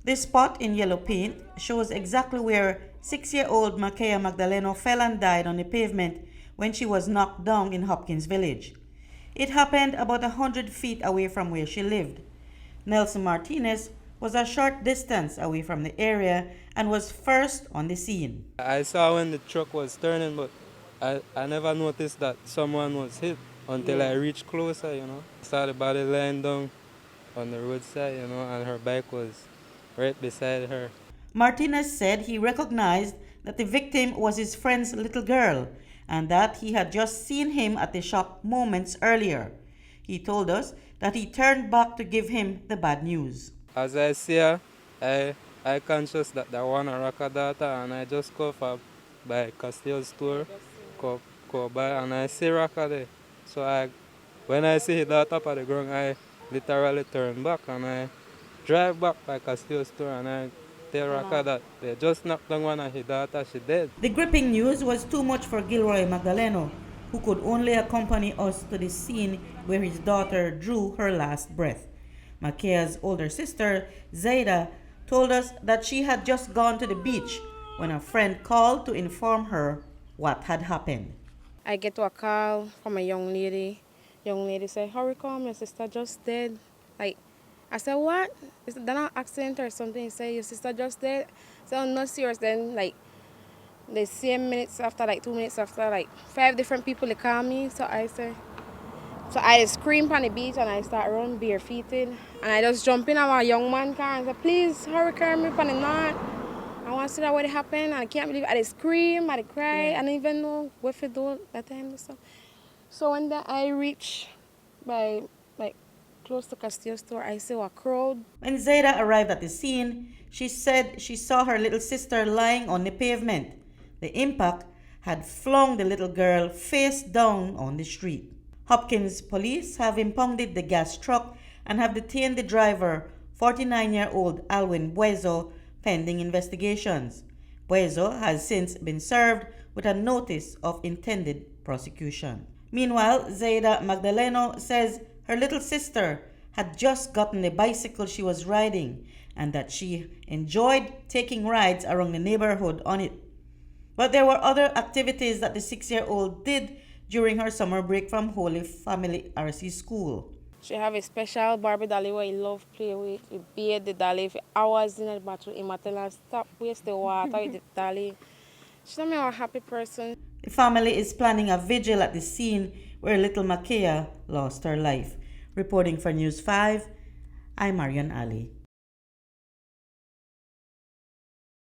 This spot in yellow paint shows exactly where 6-year-old Makaya Magdaleno fell and died on the pavement when she was knocked down in Hopkins Village. It happened about 100 feet away from where she lived. Nelson Martinez was a short distance away from the area and was first on the scene. I saw when the truck was turning, but I never noticed that someone was hit until I reached closer, I saw the body lying down on the roadside, and her bike was right beside her. Martinez said he recognized that the victim was his friend's little girl and that he had just seen him at the shop moments earlier. He told us that he turned back to give him the bad news. As I see her, I conscious that I want to rock her daughter, and I just go for by Castillo's store, go by, and I see Raka there. So when I see her daughter up at the ground, I literally turn back and I drive back by Castillo's store, and I tell Raka that they just knocked down one of her daughter, she dead. The gripping news was too much for Gilroy Magdaleno, who could only accompany us to the scene where his daughter drew her last breath. Makaya's older sister, Zaida, told us that she had just gone to the beach when a friend called to inform her what had happened. I get a call from a young lady. Young lady said, "Hurry come, your sister just dead." I said, "What? Is that an accident or something?" He said, "Your sister just dead." I said, "Oh, not serious." Then the same minutes after, 2 minutes after, 5 different people they call me. So I scream on the beach and I start running barefooted. And I just jump in on a young man car and say, "Please hurry, carry me on the north. I want to see that what happened." And I can't believe it. I scream, I cry. I don't even know what to do that time. So when I reach by close to Castillo's store, I saw a crowd. When Zaida arrived at the scene, she said she saw her little sister lying on the pavement. The impact had flung the little girl face down on the street. Hopkins police have impounded the gas truck and have detained the driver, 49-year-old Alwin Buezo, pending investigations. Buezo has since been served with a notice of intended prosecution. Meanwhile, Zaida Magdaleno says her little sister had just gotten the bicycle she was riding and that she enjoyed taking rides around the neighborhood on it. But there were other activities that the 6-year-old did during her summer break from Holy Family RC School. She have a special Barbie dolly where he love play with. He bathe the dolly for hours in the bathroom. He tell her stop waste the water with the dolly. She's a happy person. The family is planning a vigil at the scene where little Makaya lost her life. Reporting for News 5, I'm Marion Ali.